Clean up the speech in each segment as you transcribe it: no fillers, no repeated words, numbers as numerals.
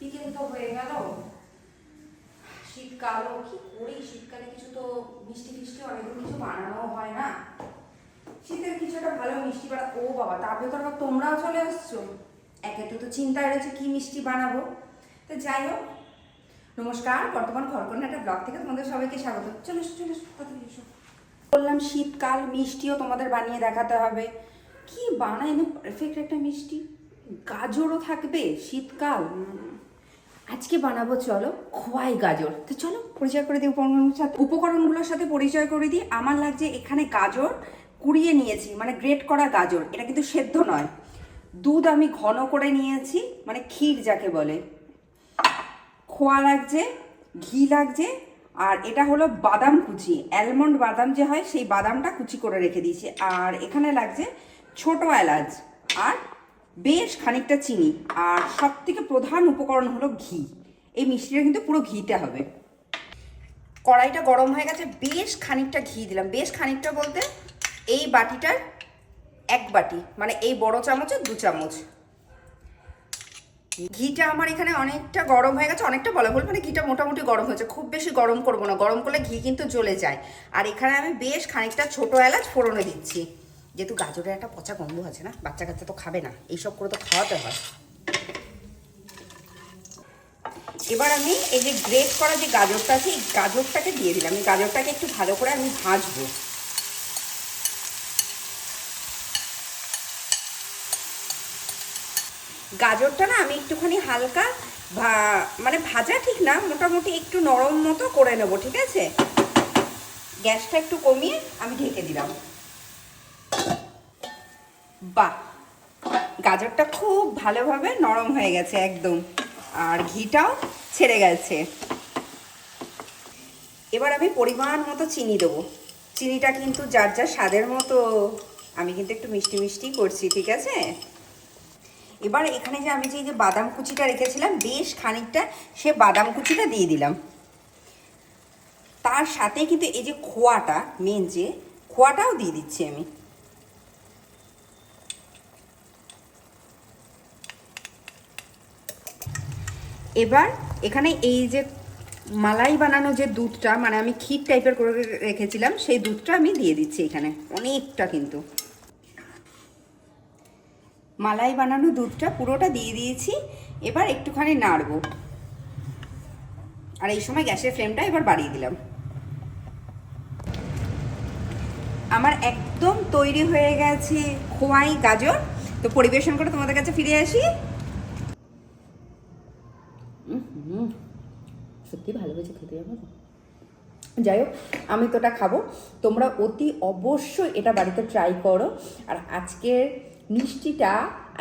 বিকেল তো হয়ে গেল, শীতকালও কি করি, শীতকালে কিছু তো মিষ্টি ফিষ্টি অনেকদিন কিছু বানানো হয় না। শীতের কিছু একটা ভালো মিষ্টি বানা। ও বাবা, তার ভেতর আবার তোমরাও চলে আসছো। একে তো চিন্তায় রয়েছে কি মিষ্টি বানাবো। তো যাই হোক, নমস্কার, বর্তমান খড়কন্যা ব্লগ থেকে তোমাদের সবাইকে স্বাগত। চলে এসো চলে এসো, তাড়াতাড়ি এসো। বললাম শীতকাল, মিষ্টিও তোমাদের বানিয়ে দেখাতে হবে। কি বানাই না পারফেক্ট একটা মিষ্টি, গাজরও থাকবে, শীতকাল। আজকে বানাবো চলো খোয়াই গাজর। তো চলো পরিচয় করে দিই উপকরণগুলোর সাথে পরিচয় করে দিই। আমার লাগছে এখানে গাজর কুড়িয়ে নিয়েছি, মানে গ্রেট করা গাজর, এটা কিন্তু সেদ্ধ নয়। দুধ আমি ঘন করে নিয়েছি, মানে ক্ষীর যাকে বলে। খোয়া লাগছে, ঘি লাগছে, আর এটা হলো বাদাম কুচি, অ্যালমন্ড বাদাম যে হয় সেই বাদামটা কুচি করে রেখে দিয়েছি। আর এখানে লাগছে ছোট এলাচ আর বেশ খানিকটা চিনি। আর সব থেকে প্রধান উপকরণ হলো ঘি। এই মিষ্টিটা কিন্তু পুরো ঘিতে হবে। কড়াইটা গরম হয়ে গেছে, বেশ খানিকটা ঘি দিলাম। বেশ খানিকটা বলতে এই বাটিটার 1 বাটি, মানে এই বড় চামচের 2 চামচ। ঘিটা আমার এখানে অনেকটা গরম হয়ে গেছে, অনেকটা বলা ভুল, মানে ঘিটা মোটামুটি গরম হয়েছে। খুব বেশি গরম করবো না, গরম করলে ঘি কিন্তু জ্বলে যায়। আর এখানে আমি বেশ খানিকটা ছোট এলাচ ফোড়নে দিচ্ছি, যেহেতু গাজরের একটা পচা গন্ধ আছে না, বাচ্চা কাচ্চা তো খাবে না, এইসব করে তো খাওয়াতে হয়। এবার আমি এই যে গ্রেট করা যে গাজরটা আছে, এই গাজরটাকে দিয়ে দিলাম। এই গাজরটাকে একটু ভালো করে আমি ভাজবো। গাজরটা না আমি একটুখানি হালকা মানে ভাজা ঠিক না, মোটামুটি একটু নরম মতো করে নেব, ঠিক আছে? গ্যাসটা একটু কমিয়ে আমি ঢেকে দিলাম। বাহ, গাজরটা খুব ভালোভাবে নরম হয়ে গেছে একদম, আর ঘিটাও ছেড়ে গেছে। এবার আমি পরিমাণ মতো চিনি দেবো। চিনিটা কিন্তু যার যার স্বাদের মতো, আমি কিন্তু একটু মিষ্টি মিষ্টি করছি, ঠিক আছে? এবার এখানে যে আমি যে বাদাম কুচিটা রেখেছিলাম বেশ খানিকটা, সে বাদাম কুচিটা দিয়ে দিলাম। তার সাথে কিন্তু এই যে খোয়াটা, মেন যে খোয়াটাও দিয়ে দিচ্ছি আমি। এবার এখানে এই যে মালাই বানানো যে দুধটা, মানে আমি ক্ষীর টাইপের করে রেখেছিলাম, সেই দুধটা আমি দিয়ে দিচ্ছি এখানে, অনেকটা কিন্তু। মালাই বানানো দুধটা পুরোটা দিয়ে দিয়েছি। এবার একটুখানি নাড়বো, আর এই সময় গ্যাসের ফ্লেমটা এবার বাড়িয়ে দিলাম। আমার একদম তৈরি হয়ে গেছে খোয়াই গাজর। তো পরিবেশন করে তোমাদের কাছে ফিরে আসি। সত্যি ভালো হয়েছে খেতে, যাবো। যাই হোক, আমি তো ওটা খাবো, তোমরা অতি অবশ্যই এটা বাড়িতে ট্রাই করো। আর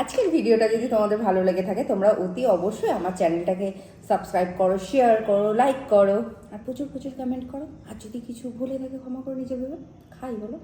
আজকের ভিডিওটা যদি তোমাদের ভালো লেগে থাকে, তোমরা অতি অবশ্যই আমার চ্যানেলটাকে সাবস্ক্রাইব করো, শেয়ার করো, লাইক করো, আর প্রচুর প্রচুর কমেন্ট করো। আর যদি কিছু ভুলে থাকে ক্ষমা করে নিজে ভেবে খাই বলো।